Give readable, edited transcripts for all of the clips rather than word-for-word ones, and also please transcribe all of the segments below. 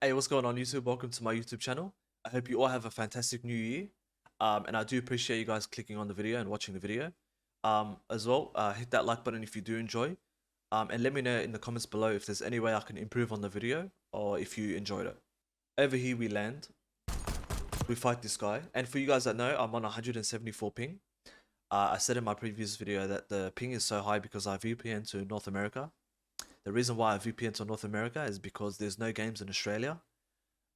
Hey, what's going on YouTube? Welcome to my YouTube channel. I hope you all have a fantastic new year. And I do appreciate you guys clicking on the video and watching the video. As well, hit that like button if you do enjoy. And let me know in the comments below if there's any way I can improve on the video or if you enjoyed it. Over here we land. We fight this guy. And for you guys that know, I'm on 174 ping. I said in my previous video that the ping is so high because I VPN to North America. The reason why I VPN to North America is because there's no games in Australia.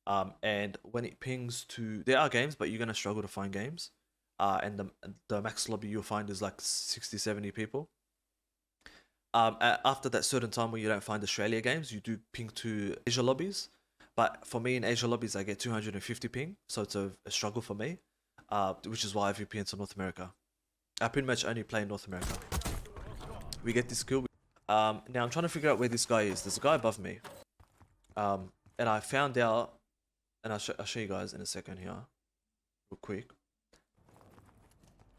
And when it pings to, there are games, but you're gonna struggle to find games. And the max lobby you'll find is like 60, 70 people. After that certain time where you don't find Australia games, you do ping to Asia lobbies. But for me in Asia lobbies, I get 250 ping, so it's a struggle for me. Which is why I VPN to North America. I pretty much only play in North America. We get this kill. Now I'm trying to figure out where this guy is. There's a guy above me. And I found out, and I'll show you guys in a second here, real quick.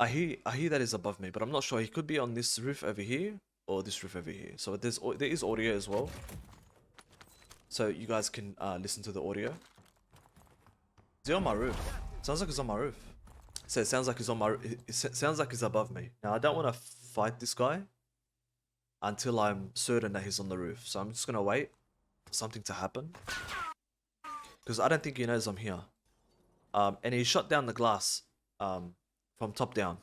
I hear that he's above me, but I'm not sure. He could be on this roof over here or this roof over here. So there is audio as well, so you guys can listen to the audio. Is he on my roof? Sounds like he's on my roof. So it sounds like he's on my. It sounds like he's above me. Now I don't want to fight this guy until I'm certain that he's on the roof. So I'm just gonna wait for something to happen, because I don't think he knows I'm here. And he shot down the glass from top down.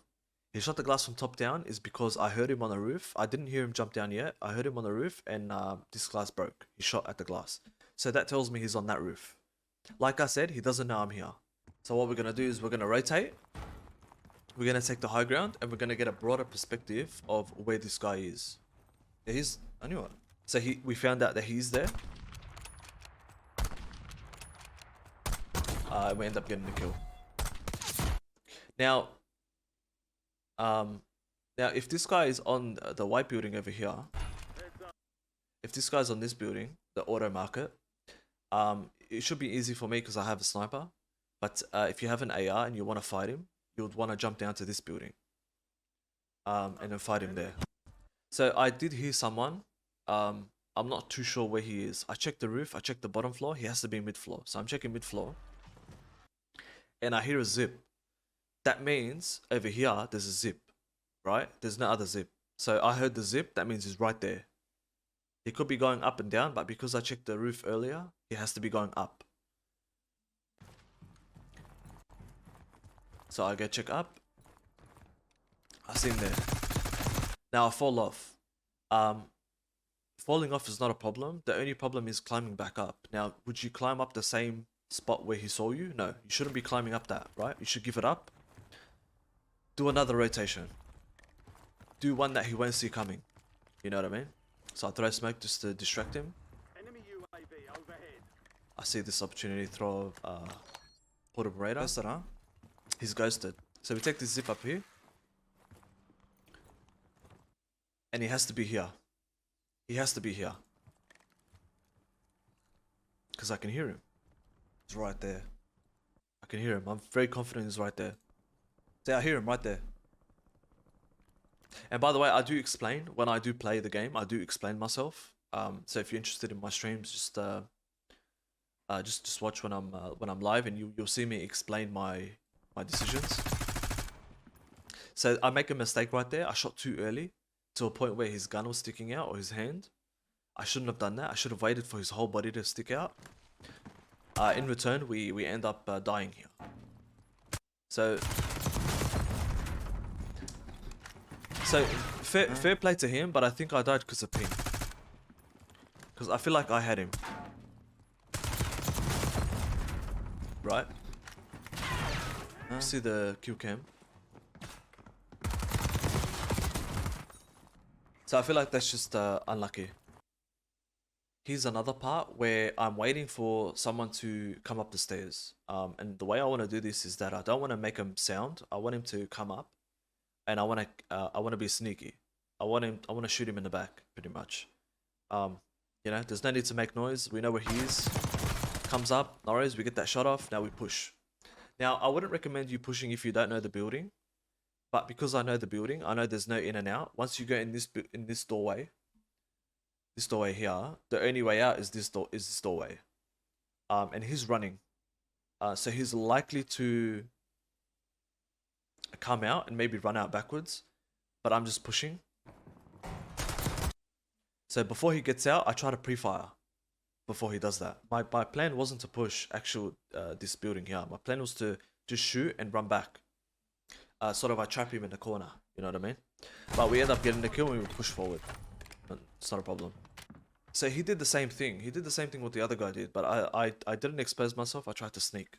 He shot the glass from top down is because I heard him on the roof. I didn't hear him jump down yet. I heard him on the roof, and this glass broke. He shot at the glass. So that tells me he's on that roof. Like I said, he doesn't know I'm here. So what we're gonna do is we're gonna rotate. We're gonna take the high ground, and we're gonna get a broader perspective of where this guy is. Yeah, I knew it. So we found out that he's there. We end up getting the kill. Now, if this guy is on the white building over here, if this guy's on this building, the auto market, it should be easy for me because I have a sniper. But if you have an AR and you want to fight him, you would want to jump down to this building, and then fight him there. So I did hear someone. I'm not too sure where he is. I checked the roof. I checked the bottom floor. He has to be mid-floor. So I'm checking mid-floor, and I hear a zip. That means over here there's a zip, right? There's no other zip. So I heard the zip. That means he's right there. He could be going up and down, but because I checked the roof earlier, he has to be going up. So I go check up. I see him there. Now I fall off. Falling off is not a problem. The only problem is climbing back up. Now, would you climb up the same spot where he saw you? No, you shouldn't be climbing up that, right? You should give it up. Do another rotation. Do one that he won't see coming. You know what I mean? So I throw smoke just to distract him. Enemy UAV overhead. I see this opportunity to throw portable radar. He's ghosted. So we take this zip up here. And he has to be here. He has to be here. Because I can hear him. He's right there. I can hear him. I'm very confident he's right there. See, I hear him right there. And by the way, I do explain when I do play the game. I do explain myself. So if you're interested in my streams, just watch when I'm live, and you'll see me explain my decisions. So I make a mistake right there. I shot too early to a point where his gun was sticking out, or his hand. I shouldn't have done that. I should have waited for his whole body to stick out. In return, we end up dying here. So fair play to him, but I think I died because of ping. Because I feel like I had him. Right? See the kill cam. So I feel like that's just unlucky. Here's another part where I'm waiting for someone to come up the stairs. And the way I want to do this is that I don't want to make him sound. I want him to come up, and I want to be sneaky. I want to shoot him in the back, pretty much. You know, there's no need to make noise. We know where he is. Comes up, no worries. We get that shot off. Now we push. Now I wouldn't recommend you pushing if you don't know the building. But because I know the building, I know there's no in and out. Once you go in this doorway here, the only way out is this doorway. and he's running. So he's likely to come out and maybe run out backwards, but I'm just pushing. So before he gets out, I try to pre-fire before he does that. My plan wasn't to push this building here. My plan was to just shoot and run back. Sort of I trap him in the corner, you know what I mean? But we end up getting the kill and we push forward. It's not a problem. So he did the same thing. He did the same thing what the other guy did, but I didn't expose myself. I tried to sneak.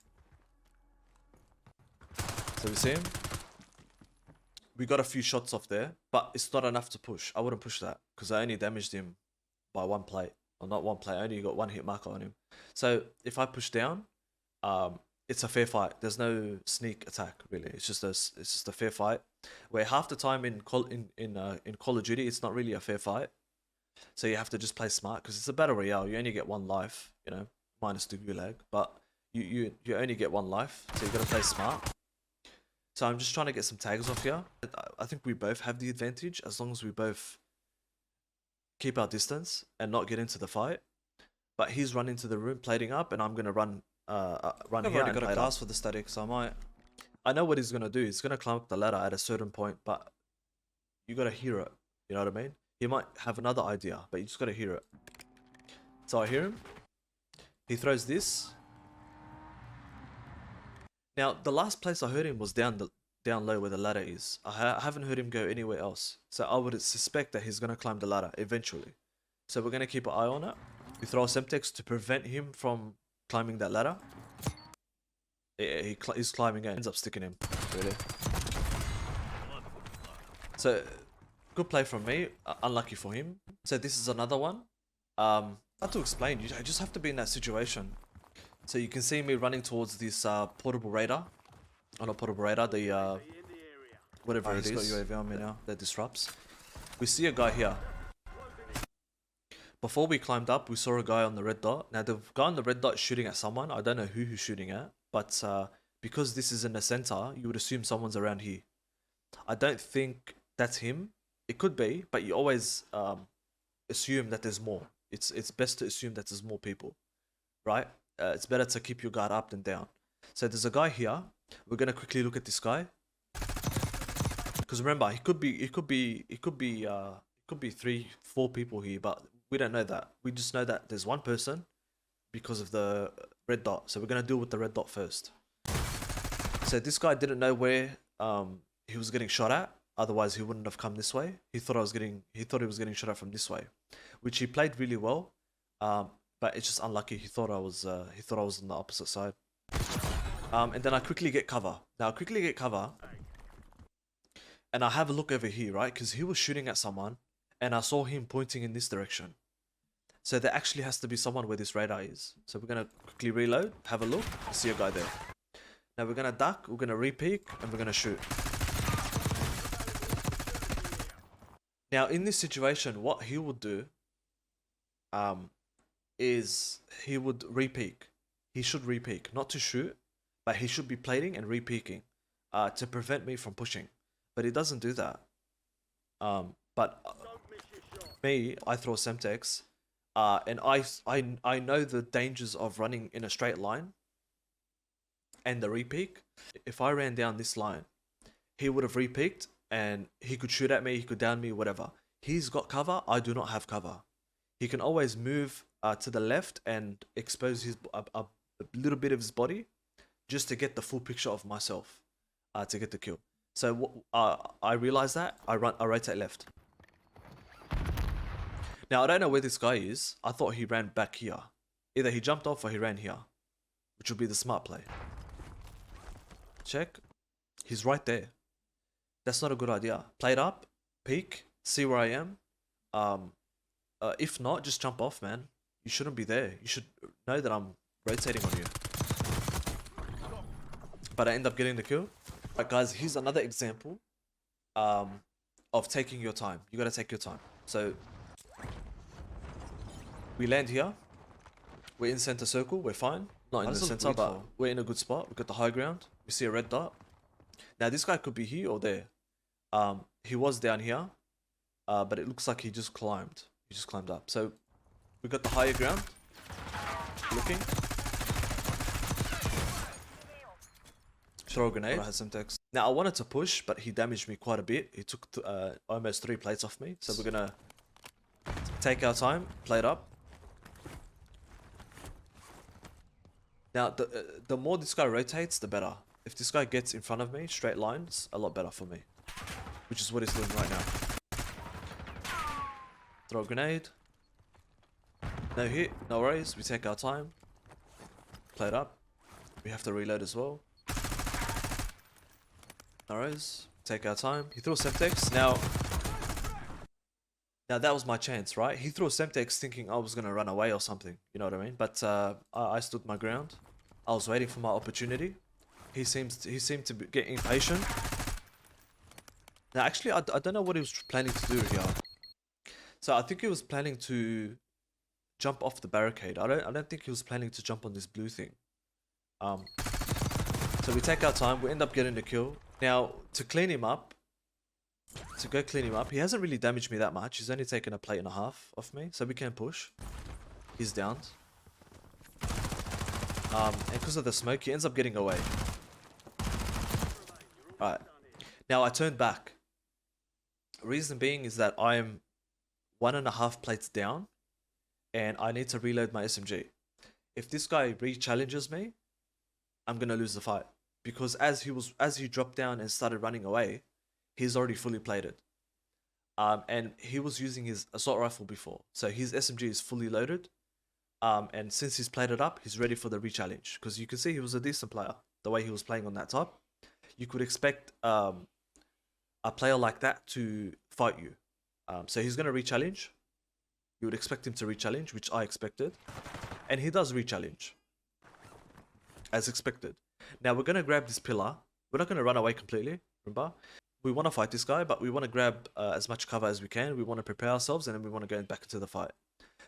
So we see him. We got a few shots off there, but it's not enough to push. I wouldn't push that because I only damaged him by one plate. Or not one plate, I only got one hit marker on him. So if I push down, it's a fair fight. There's no sneak attack really. It's just a fair fight. Where half the time in Call of Duty, it's not really a fair fight. So you have to just play smart because it's a battle royale. You only get one life, you know, minus the gulag, but you only get one life, so you gotta play smart. So I'm just trying to get some tags off here. I think we both have the advantage as long as we both keep our distance and not get into the fight. But he's running to the room, plating up, and I'm gonna run here. I've already got a glass for the static, so I know what he's gonna do. He's gonna climb up the ladder at a certain point, but you gotta hear it. You know what I mean? He might have another idea, but you just gotta hear it. So I hear him. He throws this. Now, the last place I heard him was down low where the ladder is. I haven't heard him go anywhere else. So I would suspect that he's going to climb the ladder eventually. So we're going to keep an eye on it. We throw a Semtex to prevent him from climbing that ladder. Yeah, he's climbing it. Ends up sticking him, really. So, good play from me. Unlucky for him. So this is another one. Hard to explain. I just have to be in that situation. So you can see me running towards this portable radar. Oh, not portable radar, the whatever it is. He's got UAV on me now, that disrupts. We see a guy here. Before we climbed up, we saw a guy on the red dot. Now the guy on the red dot is shooting at someone. I don't know who he's shooting at, but because this is in the center, you would assume someone's around here. I don't think that's him. It could be, but you always assume that there's more. It's best to assume that there's more people, right? It's better to keep your guard up than down. So there's a guy here. We're gonna quickly look at this guy. Because remember, it could be 3-4 people here, but we don't know that. We just know that there's one person because of the red dot. So we're gonna deal with the red dot first. So this guy didn't know where he was getting shot at. Otherwise, he wouldn't have come this way. He thought he was getting shot at from this way, which he played really well. But it's just unlucky. He thought I was on the opposite side. And then I quickly get cover. Now I quickly get cover, and I have a look over here, right? Because he was shooting at someone, and I saw him pointing in this direction. So there actually has to be someone where this radar is. So we're gonna quickly reload, have a look, see a guy there. Now we're gonna duck, we're gonna re-peek, and we're gonna shoot. Now in this situation, what he would do, is he would re-peek. He should re-peek, not to shoot, but he should be plating and re-peeking to prevent me from pushing. But he doesn't do that. Me, I throw Semtex, and I know the dangers of running in a straight line and the re-peek. If I ran down this line, he would have re-peeked and he could shoot at me, he could down me, whatever. He's got cover, I do not have cover. He can always move to the left and expose a little bit of his body just to get the full picture of myself to get the kill. So I realize that, I rotate left. Now I don't know where this guy is. I thought he ran back here. Either he jumped off or he ran here, which would be the smart play. Check. He's right there. That's not a good idea. Play it up, peek, see where I am. If not, just jump off, man. You shouldn't be there. You should know that I'm rotating on you. But I end up getting the kill. Alright guys, here's another example of taking your time. You gotta take your time. So we land here. We're in center circle. We're fine. Not in the center, but we're in a good spot. We got the high ground. We see a red dot. Now this guy could be here or there. He was down here, but it looks like he just climbed. He just climbed up. So we got the higher ground. Looking. throw a grenade. I had some text. Now I wanted to push, but he damaged me quite a bit. He took almost 3 plates off me. So we're gonna take our time, play it up. Now the more this guy rotates, the better. If this guy gets in front of me, straight lines, a lot better for me. Which is what he's doing right now. Throw a grenade. No hit, no worries. We take our time. Play it up. We have to reload as well. No worries. Take our time. He threw a Semtex. Now that was my chance, right? He threw a Semtex thinking I was gonna run away or something. You know what I mean? But I stood my ground. I was waiting for my opportunity. He seemed to get impatient. Now actually, I don't know what he was planning to do here. So I think he was planning to jump off the barricade. I don't think he was planning to jump on this blue thing. So we take our time. We end up getting the kill. Now to clean him up. To go clean him up, he hasn't really damaged me that much. He's only taken a plate and a half off me, so we can push. He's down. And because of the smoke, he ends up getting away. Right. Now I turned back. Reason being is that I am 1.5 plates down, and I need to reload my SMG. If this guy re-challenges me, I'm gonna lose the fight, because as he dropped down and started running away, he's already fully plated. And he was using his assault rifle before, so his SMG is fully loaded. And since he's played it up, he's ready for the re-challenge, because you can see he was a decent player. The way he was playing on that top, you could expect a player like that to fight you. So he's gonna re-challenge. You would expect him to re-challenge, which I expected, and he does re-challenge as expected. Now we're gonna grab this pillar. We're not gonna run away completely. Remember, we want to fight this guy, but we want to grab as much cover as we can. We want to prepare ourselves, and then we want to go back into the fight.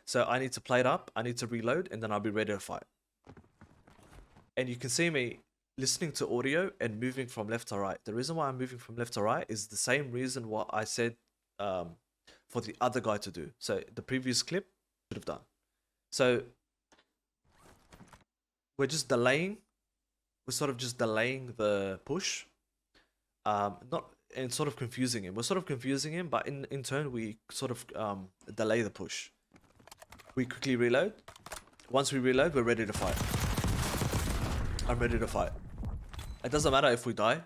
So I need to play it up. I need to reload, and then I'll be ready to fight. And you can see me listening to audio and moving from left to right. The reason why I'm moving from left to right is the same reason what I said for the other guy to do. So the previous clip should have done. So we're just delaying. We're sort of just delaying the push. And sort of confusing him. We're sort of confusing him, but in turn we sort of delay the push. We quickly reload. Once we reload, we're ready to fight. I'm ready to fight. It doesn't matter if we die.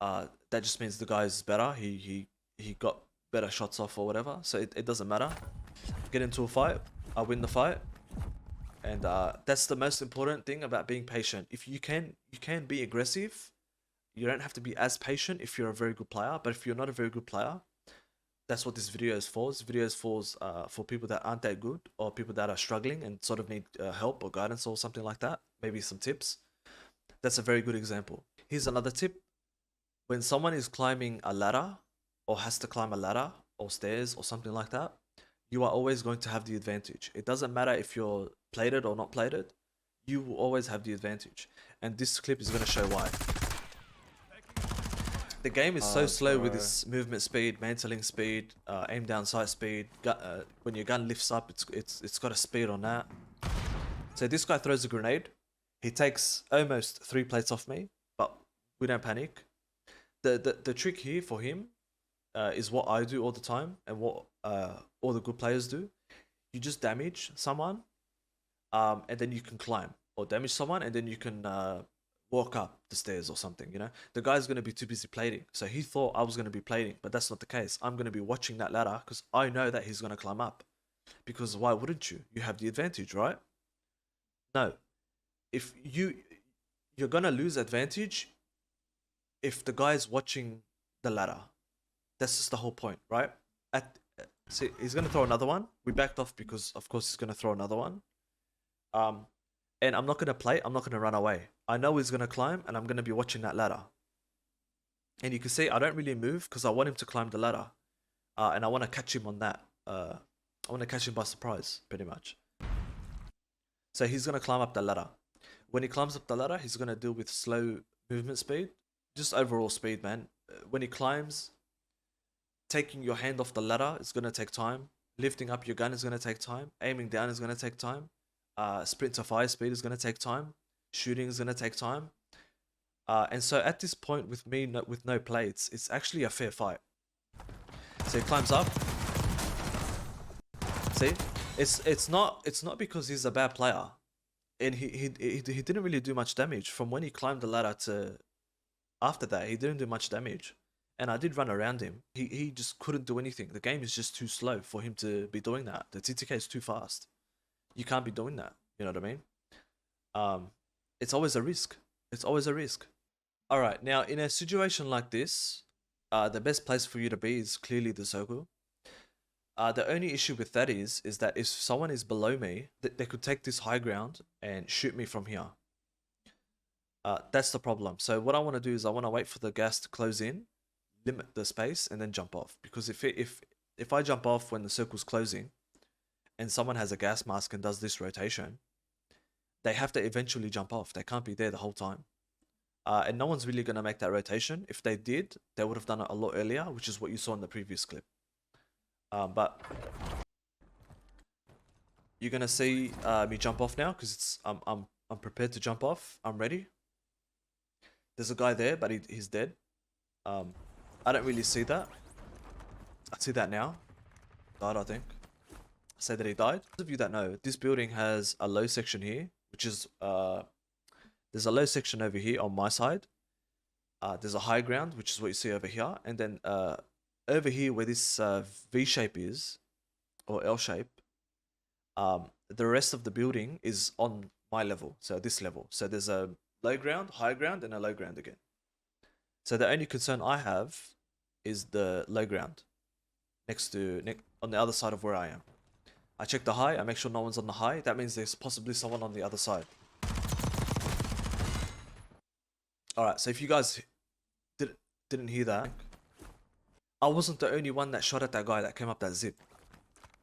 That just means the guy is better. He got better shots off or whatever. So it doesn't matter. Get into a fight. I win the fight. And that's the most important thing about being patient. If you can be aggressive. You don't have to be as patient if you're a very good player, but if you're not a very good player, that's what this video is for. This video is for people that aren't that good, or people that are struggling and sort of need help or guidance or something like that. Maybe some tips. That's a very good example. Here's another tip. When someone is climbing a ladder, or has to climb a ladder or stairs or something like that, you are always going to have the advantage. It doesn't matter if you're plated or not plated, you will always have the advantage. And this clip is going to show why. The game is so slow with its movement speed, mantling speed, aim down sight speed. When your gun lifts up, it's got a speed on that. So this guy throws a grenade. He takes almost 3 plates off me, but we don't panic. The trick here for him is what I do all the time, and what all the good players do. You just damage someone, and then you can climb, or damage someone, and then you can walk up the stairs or something, you know. The guy's going to be too busy plating, so he thought I was going to be plating, but that's not the case. I'm going to be watching that ladder because I know that he's going to climb up, because why wouldn't you? You have the advantage, right? No, if you're going to lose advantage if the guy's watching the ladder. That's just the whole point, right? See, he's going to throw another one. We backed off because of course he's going to throw another one. And I'm not going to play. I'm not going to run away. I know he's going to climb, and I'm going to be watching that ladder. And you can see I don't really move because I want him to climb the ladder. And I want to catch him on that. I want to catch him by surprise, pretty much. So he's going to climb up the ladder. When he climbs up the ladder, he's going to deal with slow movement speed. Just overall speed, man. When he climbs, taking your hand off the ladder is going to take time. Lifting up your gun is going to take time. Aiming down is going to take time. Sprint to fire speed is going to take time. Shooting is going to take time. And so at this point with me with no plates, it's actually a fair fight. So he climbs up. See, it's not because he's a bad player, and he didn't really do much damage from when he climbed the ladder to after that. He didn't do much damage, and I did run around him. He just couldn't do anything. The game is just too slow for him to be doing that. The TTK is too fast. You can't be doing that. You know what I mean? It's always a risk. It's always a risk. All right, now in a situation like this, the best place for you to be is clearly the circle. The only issue with that is that if someone is below me, they could take this high ground and shoot me from here. That's the problem. So what I want to do is I want to wait for the gas to close in, limit the space, and then jump off. Because if I jump off when the circle's closing, and someone has a gas mask and does this rotation, they have to eventually jump off. They can't be there the whole time. And no one's really going to make that rotation. If they did, they would have done it a lot earlier, which is what you saw in the previous clip. But you're gonna see me jump off now because it's I'm prepared to jump off. I'm ready. There's a guy there, but he's dead. I don't really see that. I see that now. Died, I think. Say that he died. For those of you that know, this building has a low section here, which is there's a low section over here on my side. There's a high ground, which is what you see over here, and then over here where this V shape is, or L shape, the rest of the building is on my level, so this level. So there's a low ground, high ground, and a low ground again. So the only concern I have is the low ground, on the other side of where I am. I check the high, I make sure no one's on the high. That means there's possibly someone on the other side. Alright, so if you guys didn't hear that, I wasn't the only one that shot at that guy that came up that zip.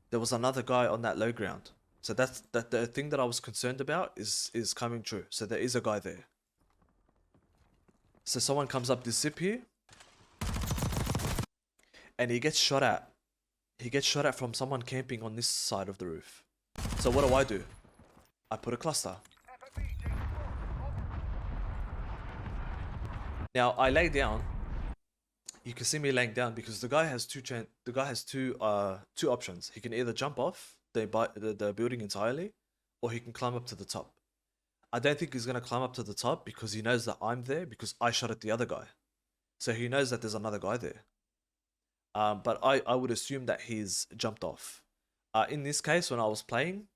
There was another guy on that low ground. So the thing that I was concerned about is coming true. So there is a guy there. So someone comes up this zip here, and he gets shot at. He gets shot at from someone camping on this side of the roof. So what do? I put a cluster. Now I lay down. You can see me laying down because the guy has two options. He can either jump off the building entirely, or he can climb up to the top. I don't think he's gonna climb up to the top because he knows that I'm there because I shot at the other guy. So he knows that there's another guy there. But I would assume that he's jumped off. In this case, when I was playing,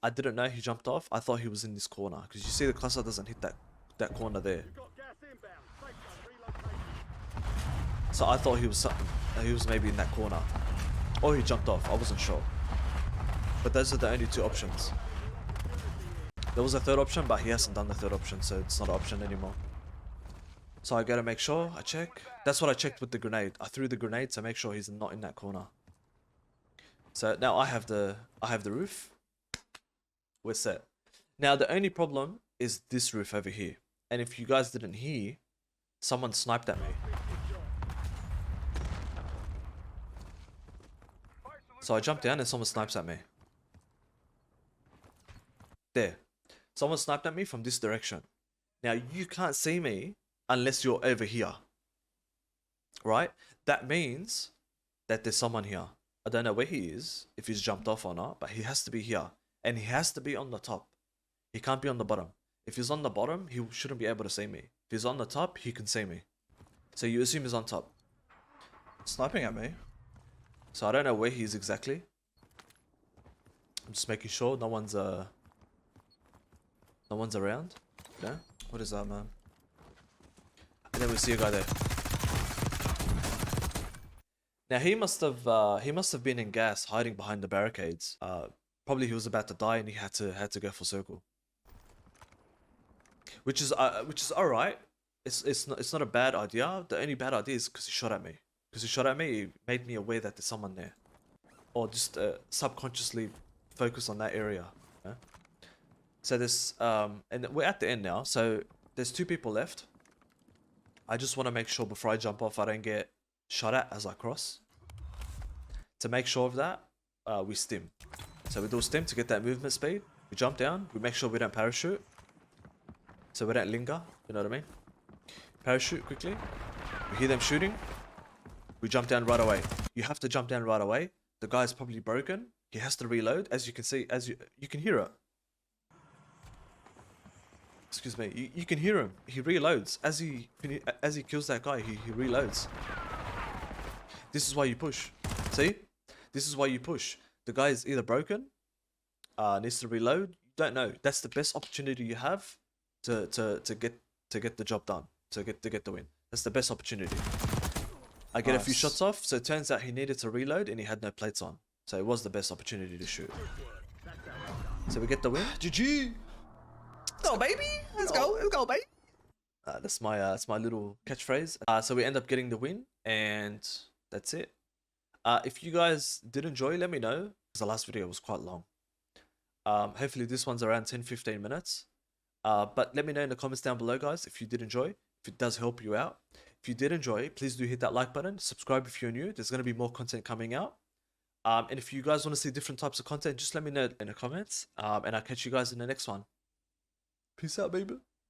I didn't know he jumped off. I thought he was in this corner because you see the cluster doesn't hit that corner there. So I thought he was maybe in that corner, or he jumped off. I wasn't sure. But those are the only two options. There was a third option, but he hasn't done the third option, so it's not an option anymore. So I gotta make sure I check. That's what I checked with the grenade. I threw the grenade to make sure he's not in that corner. So now I have the roof. We're set. Now the only problem is this roof over here. And if you guys didn't hear, someone sniped at me. So I jump down and someone snipes at me. There. Someone sniped at me from this direction. Now you can't see me unless you're over here. Right? That means that there's someone here. I don't know where he is, if he's jumped off or not, but he has to be here. And he has to be on the top. He can't be on the bottom. If he's on the bottom, he shouldn't be able to see me. If he's on the top, he can see me. So you assume he's on top. Sniping at me. So I don't know where he is exactly. I'm just making sure no one's around. No? What is that, man? And then we see a guy there. Now he must have been in gas, hiding behind the barricades. Probably he was about to die and he had to go for circle. Which is alright. It's not a bad idea. The only bad idea is because he shot at me. Because he shot at me, it made me aware that there's someone there. Or just subconsciously focus on that area. You know? So there's and we're at the end now. So there's 2 people left. I just want to make sure before I jump off I don't get shot at as I cross. To make sure of that, we stim. So we do a stim to get that movement speed. We jump down. We make sure we don't parachute. So we don't linger. You know what I mean? Parachute quickly. We hear them shooting. We jump down right away. You have to jump down right away. The guy's probably broken. He has to reload. As you can see, you can hear it. Excuse me. You can hear him. He reloads as he kills that guy. He reloads. This is why you push. See? This is why you push. The guy is either broken, needs to reload. You don't know. That's the best opportunity you have to get the job done. To get the win. That's the best opportunity. I get a few shots off, so it turns out he needed to reload and he had no plates on. So it was the best opportunity to shoot. So we get the win. GG. Let's go, baby. Let's go, baby. That's my little catchphrase. So we end up getting the win, and that's it. If you guys did enjoy, let me know, because the last video was quite long. Hopefully this one's around 10-15 minutes. But let me know in the comments down below, guys, if you did enjoy, if it does help you out. If you did enjoy, please do hit that like button, subscribe if you're new. There's going to be more content coming out. And if you guys want to see different types of content, just let me know in the comments. And I'll catch you guys in the next one. Peace out, baby.